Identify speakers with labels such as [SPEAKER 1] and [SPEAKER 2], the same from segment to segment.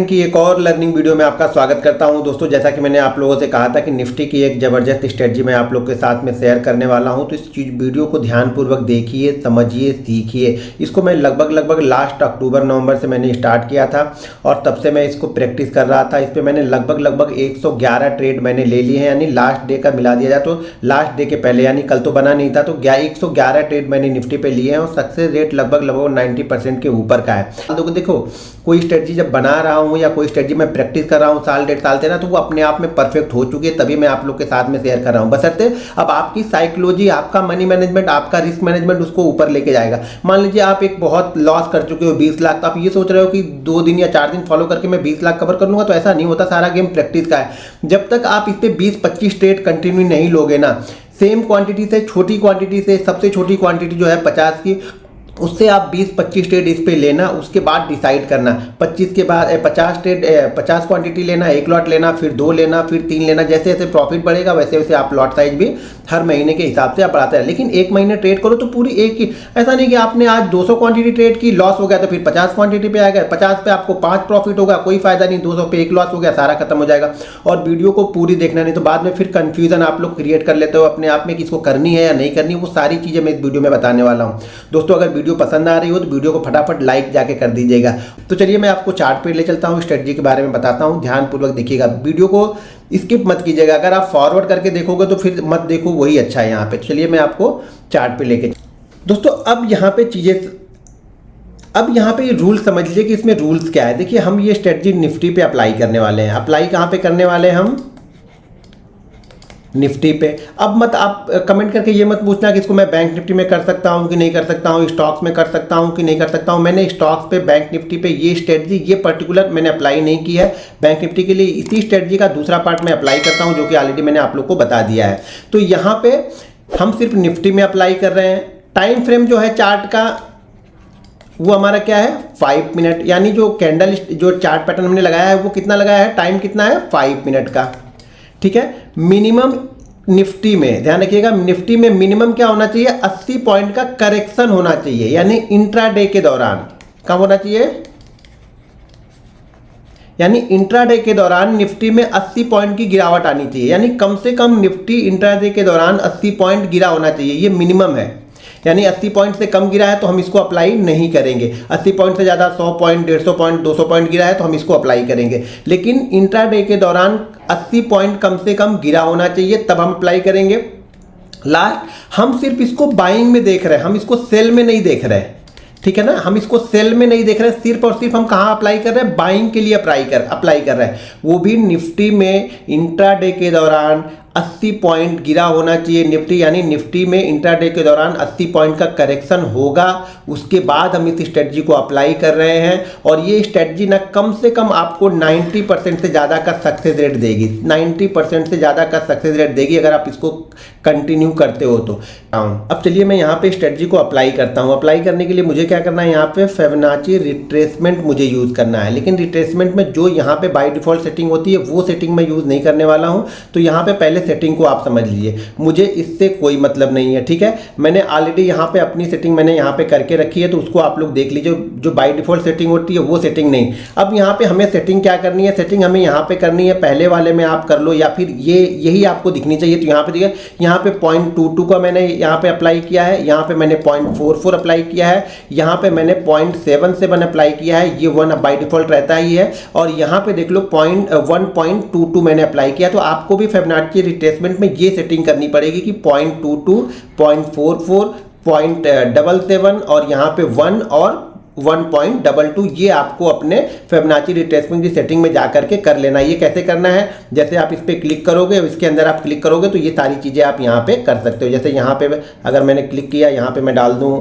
[SPEAKER 1] की एक और लर्निंग वीडियो में आपका स्वागत करता हूं। दोस्तों, जैसा कि मैंने आप लोगों से कहा था कि निफ्टी की एक ज़बरदस्त स्ट्रेटजी मैं आप लोग के साथ में शेयर करने वाला हूं, तो इस चीज़ वीडियो को ध्यानपूर्वक देखिए, समझिए, सीखिए। इसको मैं लगभग लास्ट अक्टूबर नवंबर से मैंने स्टार्ट किया था और तब से मैं इसको प्रैक्टिस कर रहा था। इस पर मैंने लगभग 111 ट्रेड मैंने ले लिए हैं, यानी लास्ट डे का मिला दिया जाए तो लास्ट डे के पहले, यानी कल तो बना नहीं था, तो 111 ट्रेड मैंने निफ्टी पे लिए हैं और सक्सेस रेट लगभग 90% के ऊपर का है। देखो, कोई स्ट्रेटजी जब बना रहा हूं या कोई स्ट्रेटजी मैं प्रैक्टिस कर रहा हूं साल डेढ़ साल से ना, तो वो अपने आप में परफेक्ट हो चुकी है, तभी मैं आप लोग के साथ में शेयर कर रहा हूं। बशर्ते अब आपकी साइकोलॉजी, आपका मनी मैनेजमेंट, आपका रिस्क मैनेजमेंट उसको ऊपर लेके जाएगा। मान लीजिए आप एक बहुत लॉस कर चुके हो 20 लाख, तो आप ये सोच रहे हो कि 2 दिन या 4 दिन फॉलो करके मैं 20 लाख कवर कर लूंगा, तो ऐसा नहीं होता। सारा गेम प्रैक्टिस का है। जब तक आप इस पर 20-25 ट्रेड कंटिन्यू नहीं लोगे ना, सेम क्वांटिटी से, छोटी क्वांटिटी से, सबसे छोटी क्वांटिटी जो है 50 की, उससे आप 20-25 ट्रेड इस पे लेना, उसके बाद डिसाइड करना। 25 के बाद 50 ट्रेड, 50 क्वांटिटी लेना, 1 लॉट लेना, फिर 2 लेना, फिर 3 लेना। जैसे जैसे प्रॉफिट बढ़ेगा वैसे वैसे आप लॉट साइज भी हर महीने के हिसाब से आप बढ़ाते हैं। लेकिन एक महीने ट्रेड करो तो पूरी एक ही, ऐसा नहीं कि आपने आज 200 क्वांटिटी ट्रेड की, लॉस हो गया तो फिर 50 क्वांटिटी पे आ गया, 50 पे आपको 5 प्रॉफिट होगा, कोई फायदा नहीं, 200 पे 1 लॉस हो गया, सारा खत्म हो जाएगा। और वीडियो को पूरी देखना, नहीं तो बाद में फिर कंफ्यूजन आप लोग क्रिएट कर लेते हो अपने आप में कि इसको करनी है या नहीं करनी। वो सारी चीज़ें मैं इस वीडियो में बताने वाला हूँ। दोस्तों, अगर वीडियो पसंद आ रही हो तो वीडियो को फटाफट लाइक जाके कर दीजिएगा। तो चलिए मैं आपको चार्ट पे ले चलता हूँ, स्ट्रेटजी के बारे में बताता हूँ। ध्यानपूर्वक देखिएगा, वीडियो को स्किप मत कीजिएगा। अगर आप फॉरवर्ड करके देखोगे तो फिर मत देखो, वही अच्छा है यहाँ पे। चलिए मैं आपको चार्ट पे लेके, दोस्तों अब यहाँ पे चीज़ें, अब यहाँ पे ये रूल समझ लीजिए कि इसमें रूल्स क्या है। देखिए, हम ये स्ट्रेटजी निफ्टी पे अप्लाई करने वाले हैं। अप्लाई कहाँ पे करने वाले हैं हम? निफ्टी पे। अब मत आप कमेंट करके ये मत पूछना कि इसको मैं बैंक निफ्टी में कर सकता हूँ कि नहीं कर सकता हूँ, स्टॉक्स में कर सकता हूँ कि नहीं कर सकता हूँ। मैंने स्टॉक्स पे, बैंक निफ्टी पे ये स्ट्रेटजी, ये पर्टिकुलर मैंने अप्लाई नहीं की है। बैंक निफ्टी के लिए इसी स्ट्रेटजी का दूसरा पार्ट मैं अप्लाई करता हूँ, जो कि ऑलरेडी मैंने आप लोग को बता दिया है। तो यहाँ पे हम सिर्फ निफ्टी में अप्लाई कर रहे हैं। टाइम फ्रेम जो है चार्ट का, वो हमारा क्या है? 5 मिनट। यानी जो कैंडल, जो चार्ट पैटर्न हमने लगाया है वो कितना लगाया है? टाइम कितना है? 5 मिनट का। ठीक है। मिनिमम निफ्टी में ध्यान रखिएगा, निफ्टी में मिनिमम क्या होना चाहिए? 80 पॉइंट का करेक्शन होना चाहिए, यानी इंट्राडे के दौरान। कब होना चाहिए? यानी इंट्राडे के दौरान निफ्टी में 80 पॉइंट की गिरावट आनी चाहिए, यानी कम से कम निफ्टी इंट्राडे के दौरान 80 पॉइंट गिरा होना चाहिए। ये मिनिमम है, यानी 80 पॉइंट से कम गिरा है तो हम इसको अप्लाई नहीं करेंगे। 80 पॉइंट से ज़्यादा, 100 पॉइंट, 150 पॉइंट, 200 पॉइंट गिरा है तो हम इसको अप्लाई करेंगे। लेकिन इंट्राडे के दौरान 80 पॉइंट कम से कम गिरा होना चाहिए, तब हम अप्लाई करेंगे। लास्ट, हम सिर्फ इसको बाइंग में देख रहे हैं, हम इसको सेल में नहीं देख रहे हैं। ठीक है ना, हम इसको सेल में नहीं देख रहे हैं, सिर्फ और सिर्फ हम कहाँ अप्लाई कर रहे हैं? बाइंग के लिए अप्लाई कर रहे हैं, वो भी निफ्टी में इंट्राडे के दौरान 80 पॉइंट गिरा होना चाहिए निफ्टी, यानी निफ्टी में इंट्राडे के दौरान 80 पॉइंट का करेक्शन होगा, उसके बाद हम इस स्ट्रेटजी को अप्लाई कर रहे हैं। और ये स्ट्रेटजी ना कम से कम आपको 90% से ज़्यादा का सक्सेस रेट देगी, 90% से ज़्यादा का सक्सेस रेट देगी अगर आप इसको कंटिन्यू करते हो तो। अब चलिए मैं यहाँ पे स्ट्रेटजी को अप्लाई करता हूँ। अप्लाई करने के लिए मुझे क्या करना है? यहाँ पे फिबोनाची रिट्रेसमेंट मुझे यूज़ करना है, लेकिन रिट्रेसमेंट में जो यहाँ पे बाय डिफॉल्ट सेटिंग होती है वो सेटिंग मैं यूज़ नहीं करने वाला हूँ। तो यहाँ पे पहले सेटिंग को आप समझ लीजिए, मुझे इससे कोई मतलब नहीं है। ठीक है, मैंने ऑलरेडी यहाँ पे अपनी सेटिंग मैंने यहाँ पे करके रखी है, तो उसको आप लोग देख लीजिए। जो बाय डिफॉल्ट सेटिंग होती है वो सेटिंग नहीं। अब यहाँ पे हमें सेटिंग क्या करनी है? सेटिंग हमें यहाँ पे करनी है, पहले वाले में आप कर लो या फिर यही आपको दिखनी चाहिए। तो यहाँ पे देखिए, यहाँ पे 0.22 का मैंने यहाँ पे अप्लाई किया है, यहाँ पे मैंने 0.44 अप्लाई किया है, यहाँ पे मैंने 0.77 अप्लाई किया है, ये 1 बाय डिफॉल्ट रहता ही है। और यहाँ पे देख लो 1.22 मैंने अप्लाई किया। तो आपको भी फिबोनाची रिट्रेसमेंट में ये सेटिंग करनी पड़ेगी कि 0.22, 0.44, 0.77 और यहाँ पे 1 और 1.22, ये आपको अपने फिबोनाची रिट्रेसमेंट की सेटिंग में जाकर के कर लेना। ये कैसे करना है? जैसे आप इस पर क्लिक करोगे, इसके अंदर आप क्लिक करोगे तो ये सारी चीज़ें आप यहाँ पे कर सकते हो। जैसे यहाँ पे अगर मैंने क्लिक किया, यहाँ पे मैं डाल दूँ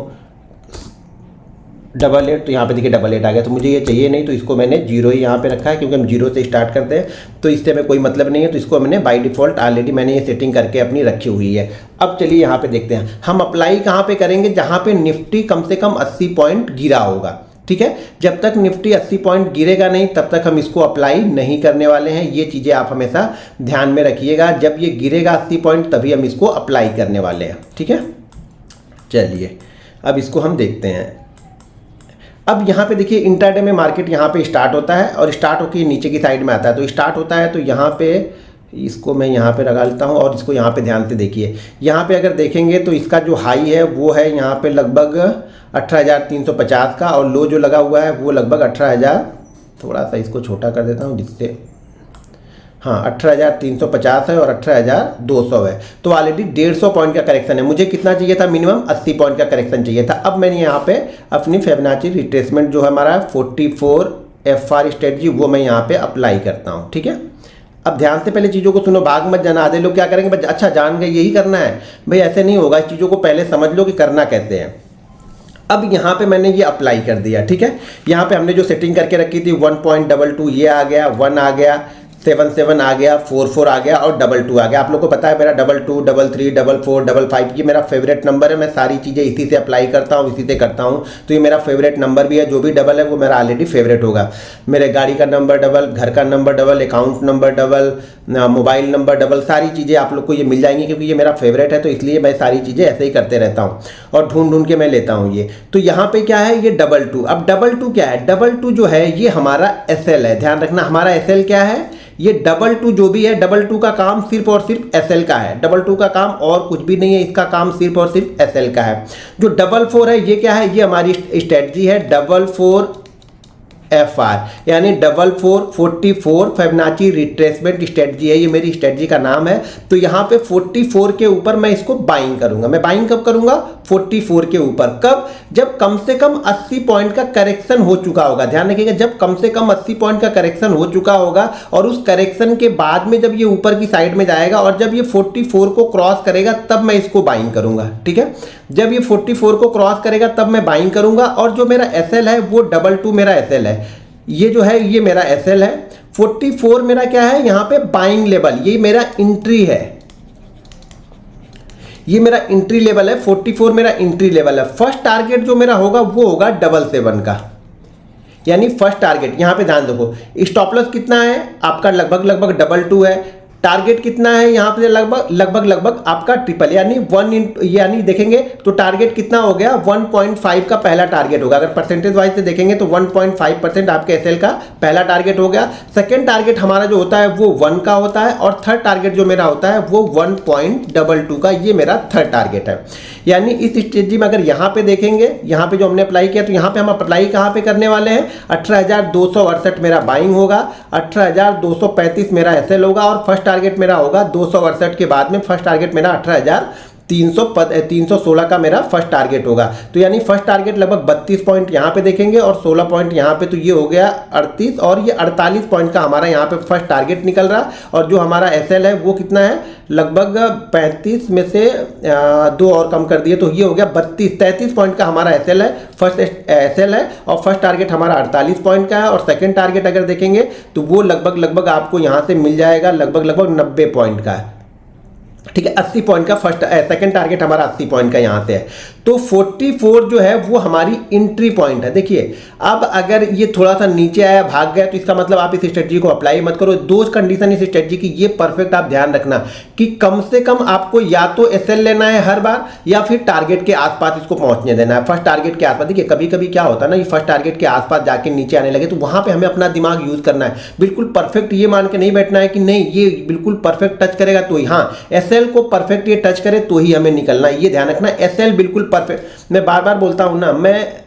[SPEAKER 1] 88, तो यहाँ पे देखिए 88 आ गया। तो मुझे ये चाहिए नहीं, तो इसको मैंने 0 ही यहाँ पे रखा है, क्योंकि हम 0 से स्टार्ट करते हैं, तो इससे हमें कोई मतलब नहीं है। तो इसको मैंने बाय डिफ़ॉल्ट ऑलरेडी मैंने ये सेटिंग करके अपनी रखी हुई है। अब चलिए यहाँ पे देखते हैं हम अप्लाई कहाँ पे करेंगे? जहाँ पे निफ्टी कम से कम 80 पॉइंट गिरा होगा। ठीक है, जब तक निफ्टी 80 पॉइंट गिरेगा नहीं तब तक हम इसको अप्लाई नहीं करने वाले हैं। ये चीज़ें आप हमेशा ध्यान में रखिएगा, जब ये गिरेगा 80 पॉइंट तभी हम इसको अप्लाई करने वाले हैं। ठीक है, चलिए अब इसको हम देखते हैं। अब यहाँ पे देखिए इंट्राडे में मार्केट यहाँ पे स्टार्ट होता है और स्टार्ट होकर नीचे की साइड में आता है। तो स्टार्ट होता है तो यहाँ पे इसको मैं यहाँ पे लगा लेता हूँ और इसको यहाँ पे ध्यान से देखिए। यहाँ पे अगर देखेंगे तो इसका जो हाई है वो है यहाँ पे लगभग 18,350 का, और लो जो लगा हुआ है वो लगभग 18,000, थोड़ा सा इसको छोटा कर देता हूँ जिससे, हाँ 18,350 है और 18,200 है। तो ऑलरेडी 150 पॉइंट का करेक्शन है। मुझे कितना चाहिए था? मिनिमम 80 पॉइंट का करेक्शन चाहिए था। अब मैंने यहाँ पे अपनी फिबोनाची रिट्रेसमेंट जो है हमारा 44 FR स्ट्रेटजी वो मैं यहाँ पे अप्लाई करता हूँ। ठीक है, अब ध्यान से पहले चीज़ों को सुनो, भाग मत जाना। आधे लोग क्या करेंगे, बस अच्छा जान गए यही करना है। भाई ऐसे नहीं होगा, इस चीज़ों को पहले समझ लो कि करना कैसे है। अब यहाँ पे मैंने ये अप्लाई कर दिया। ठीक है, यहाँ पे हमने जो सेटिंग करके रखी थी 1.22 ये आ गया, 1 आ गया, 77 आ गया, 44 आ गया और 22 आ गया। आप लोग को पता है मेरा 22, 33, 44, 55 ये मेरा फेवरेट नंबर है। मैं सारी चीज़ें इसी से अप्लाई करता हूँ, इसी से करता हूँ। तो ये मेरा फेवरेट नंबर भी है। जो भी डबल है वो मेरा ऑलरेडी फेवरेट होगा। मेरे गाड़ी का नंबर डबल, घर का number double, account number double, mobile number double, सारी चीज़ें आप लोग को ये मिल जाएंगी क्योंकि ये मेरा फेवरेट है। तो इसलिए मैं सारी चीज़ें ऐसे ही करते रहता हूँ और ढूंढ ढूंढ के मैं लेता हूँ ये। तो यहाँ पे क्या है, ये 22। अब 22 क्या है? 22 जो है ये हमारा SL है। ध्यान रखना, हमारा SL क्या है? ये 22 जो भी है, 22 का काम सिर्फ और सिर्फ SL का है। 22 का काम और कुछ भी नहीं है, इसका काम सिर्फ और सिर्फ SL का है। जो 44 है ये क्या है? ये हमारी स्ट्रेटजी है 44 FR, यानी 44 फिबोनाची रिट्रेसमेंट स्ट्रेटजी है। ये मेरी स्ट्रेटजी का नाम है। तो यहाँ पे 44 के ऊपर मैं इसको बाइंग करूंगा। मैं बाइंग कब करूंगा? 44 के ऊपर। कब? जब कम से कम 80 पॉइंट का करेक्शन हो चुका होगा। ध्यान रखिएगा, जब कम से कम 80 पॉइंट का करेक्शन हो चुका होगा और उस करेक्शन के बाद में जब ये ऊपर की साइड में जाएगा और जब ये 44 को क्रॉस करेगा तब मैं इसको बाइंग करूंगा। ठीक है, जब ये 44 को क्रॉस करेगा तब मैं बाइंग करूंगा। और जो मेरा SL है वो 22 मेरा SL है। ये जो है ये मेरा SL है। 44 मेरा क्या है? यहाँ पे बाइंग लेवल, ये मेरा एंट्री है। ये मेरा एंट्री लेवल है। 44 मेरा एंट्री लेवल है। फर्स्ट टारगेट जो मेरा होगा वो होगा 77 का, यानी फर्स्ट टारगेट। यहां पे ध्यान देखो, स्टॉप लॉस कितना है आपका? लगभग 22 है। टारगेट कितना है यहाँ पे? लगभग आपका ट्रिपल, यानी 1 यानी देखेंगे तो टारगेट कितना हो गया? 1.5 का पहला टारगेट होगा। अगर परसेंटेज वाइज से देखेंगे तो 1.5% आपके SL का पहला टारगेट हो गया। सेकंड टारगेट हमारा जो होता है वो 1 का होता है और थर्ड टारगेट जो मेरा होता है वो 1.22 का, ये मेरा थर्ड टारगेट है। यानी इस स्ट्रेटजी में अगर यहाँ पे देखेंगे, यहाँ पे जो हमने अप्लाई किया, तो यहाँ पे हम अप्लाई कहाँ पे करने वाले हैं? 18,268 मेरा बाइंग होगा, 18,235 मेरा SL होगा और फर्स्ट टारगेट मेरा होगा 268 के बाद में फर्स्ट टारगेट मेरा 18,316 का मेरा फर्स्ट टारगेट होगा। तो यानी फर्स्ट टारगेट लगभग 32 पॉइंट यहाँ पे देखेंगे और 16 पॉइंट यहाँ पे, तो ये हो गया 38 और ये 48 पॉइंट का हमारा यहाँ पे फर्स्ट टारगेट निकल रहा। और जो हमारा SL है वो कितना है? लगभग 35 में से 2 और कम कर दिए तो ये हो गया 33 पॉइंट का हमारा SL है, फर्स्ट SL है। और फर्स्ट टारगेट हमारा 48 पॉइंट का है और सेकंड टारगेट अगर देखेंगे तो वो लगभग आपको यहाँ से मिल जाएगा लगभग 90 पॉइंट का है। ठीक है, 80 पॉइंट का सेकंड टारगेट हमारा 80 पॉइंट का यहाँ से है। तो 44 जो है वो हमारी एंट्री पॉइंट है। देखिए, अब अगर ये थोड़ा सा नीचे आया, भाग गया, तो इसका मतलब आप इस स्ट्रेटजी को अप्लाई मत करो। दो कंडीशन इस स्ट्रेटजी की ये परफेक्ट आप ध्यान रखना कि कम से कम आपको या तो SL लेना है हर बार या फिर टारगेट के आसपास इसको पहुंचने देना है। फर्स्ट टारगेट के आसपास, देखिए कभी कभी क्या होता है ना, ये फर्स्ट टारगेट के आसपास जाके नीचे आने लगे तो वहां पर हमें अपना दिमाग यूज करना है। बिल्कुल परफेक्ट ये मान के नहीं बैठना है कि नहीं ये बिल्कुल परफेक्ट टच करेगा तो ही, हाँ SL को परफेक्ट ये टच करे तो ही हमें निकलना है। ये ध्यान रखना, SL बिल्कुल परफेक्ट। मैं बार बार बोलता हूं ना, मैं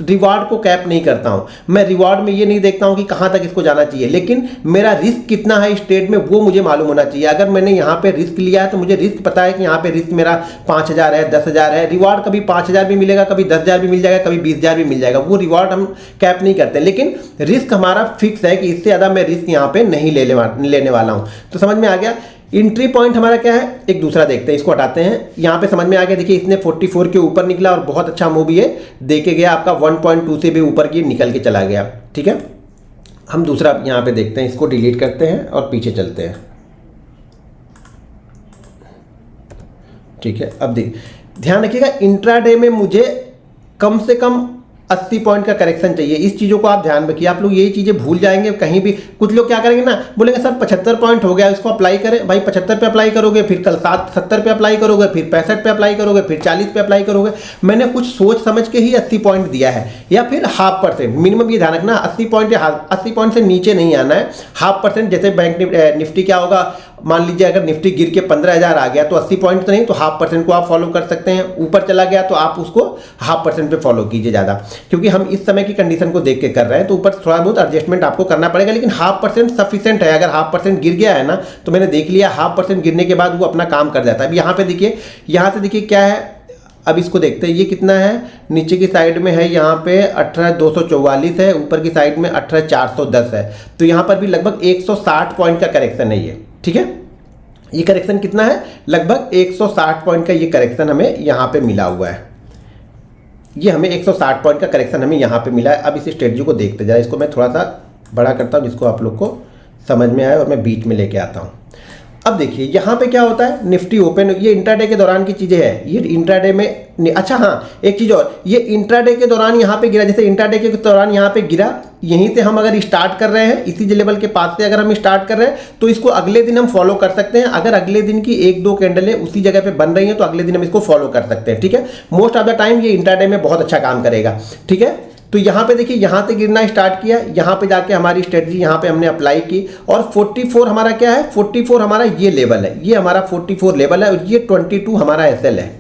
[SPEAKER 1] रिवार्ड को कैप नहीं करता हूं। मैं रिवार्ड में ये नहीं देखता हूं कि कहां तक इसको जाना चाहिए, लेकिन मेरा रिस्क कितना है इस ट्रेड में वो मुझे मालूम होना चाहिए। अगर मैंने यहां पे रिस्क लिया है तो मुझे रिस्क पता है कि यहां पे रिस्क मेरा 5,000 है, 10,000 है। रिवार्ड कभी 5,000 भी मिलेगा, कभी 10,000 भी मिल जाएगा, कभी 20,000 भी मिल जाएगा। वो रिवार्ड हम कैप नहीं करते, लेकिन रिस्क हमारा फिक्स है कि इससे ज़्यादा मैं रिस्क यहाँ पे नहीं लेने वाला हूँ। तो समझ में आ गया। एंट्री पॉइंट हमारा क्या है, एक दूसरा देखते हैं, इसको हटाते हैं। यहाँ पे समझ में आ गया। देखिए इसने 44 के ऊपर निकला और बहुत अच्छा मूव ये देके गया, आपका 1.2 से भी ऊपर की निकल के चला गया। ठीक है, हम दूसरा यहाँ पे देखते हैं, इसको डिलीट करते हैं और पीछे चलते हैं। ठीक है, अब ध्यान रखिएगा, इंट्राडे में मुझे कम से कम 80 पॉइंट का करेक्शन चाहिए। इस चीज़ों को आप ध्यान रखिए, आप लोग यही चीज़ें भूल जाएंगे कहीं भी। कुछ लोग क्या करेंगे ना, बोलेंगे सर 75 पॉइंट हो गया, इसको अप्लाई करें। भाई 75 पे अप्लाई करोगे, फिर कल 70 पे अप्लाई करोगे, फिर 65 पे अप्लाई करोगे, फिर 40 पे अप्लाई करोगे। मैंने कुछ सोच समझ के ही 80 पॉइंट दिया है, या फिर 0.5% मिनिमम। ये ध्यान रखना 80 पॉइंट या 80 पॉइंट से नीचे नहीं आना है। 0.5%, जैसे बैंक निफ्टी क्या होगा, मान लीजिए अगर निफ्टी गिर के 15,000 आ गया तो 80 पॉइंट तो नहीं, तो 0.5% को आप फॉलो कर सकते हैं। ऊपर चला गया तो आप उसको 0.5% पे फॉलो कीजिए ज़्यादा, क्योंकि हम इस समय की कंडीशन को देख के कर रहे हैं, तो ऊपर थोड़ा बहुत एडजस्टमेंट आपको करना पड़ेगा, लेकिन 0.5% सफिशिएंट है। अगर 0.5% गिर गया है ना, तो मैंने देख लिया 0.5% गिरने के बाद वो अपना काम कर जाता है। अब यहाँ पे देखिए, यहाँ से देखिए क्या है, अब इसको देखते हैं ये कितना है। नीचे की साइड में है यहाँ पे 18,244 है, ऊपर की साइड में 18,410 है, तो यहाँ पर भी लगभग 160 पॉइंट का करेक्शन है ये, ठीक है। ये करेक्शन कितना है, लगभग 160 पॉइंट का ये करेक्शन हमें यहाँ पे मिला हुआ है। ये हमें 160 पॉइंट का करेक्शन हमें यहाँ पे मिला है। अब इस स्ट्रेटजी को देखते जाए, इसको मैं थोड़ा सा बड़ा करता हूँ जिसको आप लोग को समझ में आए, और मैं बीच में लेके आता हूँ। अब देखिए यहाँ पे क्या होता है, निफ्टी ओपन, ये इंट्राडे के दौरान की चीज़ें हैं, ये इंट्राडे में। अच्छा हाँ, एक चीज़ और, ये इंट्राडे के दौरान यहाँ पे गिरा, जैसे इंट्राडे के दौरान यहाँ पे गिरा, यहीं से हम अगर स्टार्ट कर रहे हैं, इसी लेवल के पास से अगर हम स्टार्ट कर रहे हैं, तो इसको अगले दिन हम फॉलो कर सकते हैं। अगर अगले दिन की 1-2 कैंडलें उसी जगह पे बन रही हैं, तो अगले दिन हम इसको फॉलो कर सकते हैं, ठीक है। मोस्ट ऑफ द टाइम ये इंट्राडे में बहुत अच्छा काम करेगा, ठीक है। तो यहाँ पे देखिए, यहाँ से गिरना स्टार्ट किया, यहाँ पे जाके हमारी स्ट्रेटजी यहाँ पे हमने अप्लाई की, और 44 हमारा क्या है, 44 हमारा ये लेवल है, ये हमारा 44 लेवल है, और ये 22 हमारा एसएल है।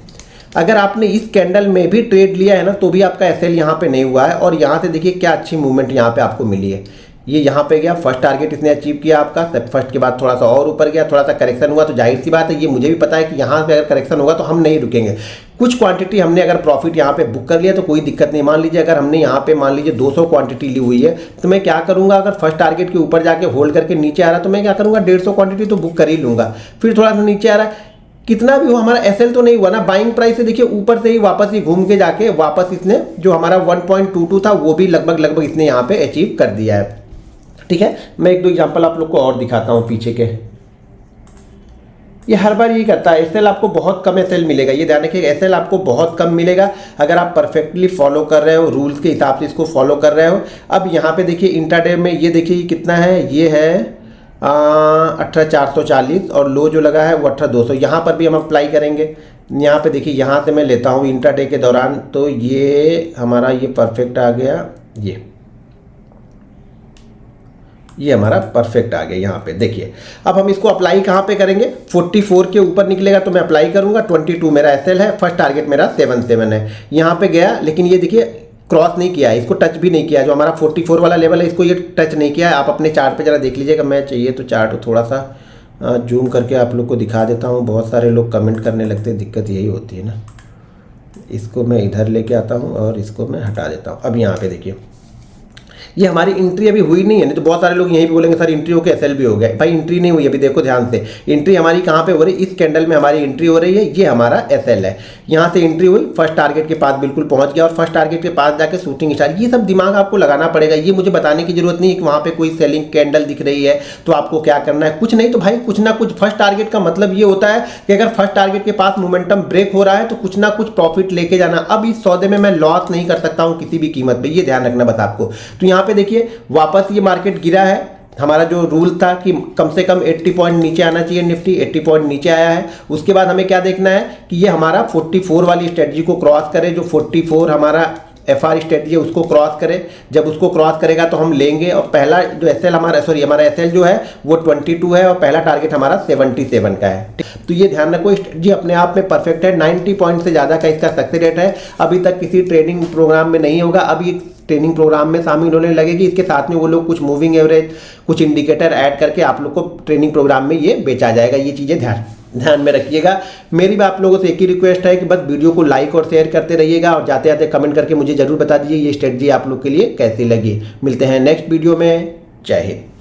[SPEAKER 1] अगर आपने इस कैंडल में भी ट्रेड लिया है ना, तो भी आपका एसएल यहाँ पे नहीं हुआ है। और यहाँ से देखिए क्या अच्छी मूवमेंट यहाँ पे आपको मिली है, ये यहाँ पे गया, फर्स्ट टारगेट इसने अचीव किया आपका, फर्स्ट के बाद थोड़ा सा और ऊपर गया, थोड़ा सा करेक्शन हुआ, तो जाहिर सी बात है, ये मुझे भी पता है कि यहाँ पे अगर करेक्शन होगा तो हम नहीं रुकेंगे। कुछ क्वांटिटी हमने अगर प्रॉफिट यहाँ पे बुक कर लिया तो कोई दिक्कत नहीं। मान लीजिए अगर हमने यहाँ पे मान लीजिए 200 क्वांटिटी ली हुई है, तो मैं क्या करूँगा, अगर फर्स्ट टारगेट के ऊपर जाके होल्ड करके नीचे आ रहा, तो मैं क्या करूँगा, 150 क्वांटिटी तो बुक कर ही लूँगा। फिर थोड़ा सा नीचे आ रहा है, कितना भी हो, हमारा एसएल तो नहीं हुआ ना, बाइंग प्राइस से देखिए ऊपर से ही वापस ही घूम के जाके वापस इसने जो हमारा 1.22 था वो भी लगभग इसने यहाँ पे अचीव कर दिया है, ठीक है। मैं 1-2 एग्जांपल आप लोग को और दिखाता हूँ पीछे के। ये हर बार यही करता है, एसएल आपको बहुत कम एसएल मिलेगा, ये ध्यान रखिएगा, एसएल आपको बहुत कम मिलेगा अगर आप परफेक्टली फॉलो कर रहे हो, रूल्स के हिसाब से इसको फॉलो कर रहे हो। अब यहाँ पे देखिए इंट्राडे में ये देखिए कितना है, ये है 18,440, और लो जो लगा है वो 18,200। यहाँ पर भी हम अप्लाई करेंगे। यहाँ पे देखिए, यहाँ से मैं लेता हूँ इंट्राडे के दौरान, तो ये हमारा ये परफेक्ट आ गया, ये हमारा परफेक्ट आ गया। यहाँ पे देखिए, अब हम इसको अप्लाई कहाँ पे करेंगे, 44 के ऊपर निकलेगा तो मैं अप्लाई करूँगा। 22 मेरा एसएल है, फर्स्ट टारगेट मेरा 77 है। यहाँ पे गया, लेकिन ये देखिए क्रॉस नहीं किया है, इसको टच भी नहीं किया, जो हमारा 44 वाला लेवल है इसको ये टच नहीं किया है। आप अपने चार्ट पे जरा देख लीजिएगा, मैं चाहिए तो चार्ट थोड़ा सा जूम करके आप लोग को दिखा देता हूँ। बहुत सारे लोग कमेंट करने लगते हैं, दिक्कत यही होती है ना। इसको मैं इधर लेके आता हूँ और इसको मैं हटा देता हूँ। अब यहाँ पे देखिए, ये हमारी एंट्री अभी हुई नहीं है, नहीं तो बहुत सारे लोग यहीं पे बोलेंगे सर एंट्री होकर एसएल भी हो गया। भाई एंट्री नहीं हुई अभी, देखो ध्यान से, एंट्री हमारी कहाँ पे हो रही है, इस कैंडल में हमारी एंट्री हो रही है, ये हमारा एसएल है। यहाँ से एंट्री हुई, फर्स्ट टारगेट के पास बिल्कुल पहुँच गया, और फर्स्ट टारगेट के पास जाके शूटिंग स्टार्ट। ये सब दिमाग आपको लगाना पड़ेगा, ये मुझे बताने की जरूरत नहीं है कि वहाँ पे कोई सेलिंग कैंडल दिख रही है तो आपको क्या करना है, कुछ नहीं। तो भाई कुछ ना कुछ, फर्स्ट टारगेट का मतलब ये होता है कि अगर फर्स्ट टारगेट के पास मोमेंटम ब्रेक हो रहा है तो कुछ ना कुछ प्रॉफिट लेके जाना। अब इस सौदे में मैं लॉस नहीं कर सकता हूँ किसी भी कीमत पे, ये ध्यान रखना बस आपको। तो यहाँ पे देखिए वापस ये मार्केट गिरा है, हमारा जो रूल था कि कम से कम 80 पॉइंट नीचे आना चाहिए, निफ्टी 80 पॉइंट नीचे आया है। उसके बाद हमें क्या देखना है कि ये हमारा 44 वाली स्ट्रेटजी को क्रॉस करे, जो 44 हमारा एफआर स्ट्रेटजी है उसको क्रॉस करे। जब उसको क्रॉस करेगा तो हम लेंगे, और पहला जो एसएल हमारा हमारा एसएल जो है वो 22 है, और पहला टारगेट हमारा 77 का है। तो ये ध्यान रखो, स्ट्रेटजी अपने आप में परफेक्ट है। 90 पॉइंट से ज़्यादा का इसका सक्सेस रेट है। अभी तक किसी ट्रेडिंग प्रोग्राम में नहीं होगा, अभी ट्रेनिंग प्रोग्राम में शामिल होने लगेगी। इसके साथ में वो लोग कुछ मूविंग एवरेज, कुछ इंडिकेटर ऐड करके आप लोग को ट्रेनिंग प्रोग्राम में ये बेचा जाएगा। ये चीज़ें ध्यान में रखिएगा। मेरी भी आप लोगों से एक ही रिक्वेस्ट है कि बस वीडियो को लाइक और शेयर करते रहिएगा, और जाते जाते कमेंट करके मुझे जरूर बता दीजिए ये स्ट्रेटजी आप लोग के लिए कैसी लगी। मिलते हैं नेक्स्ट वीडियो में। जय हिंद।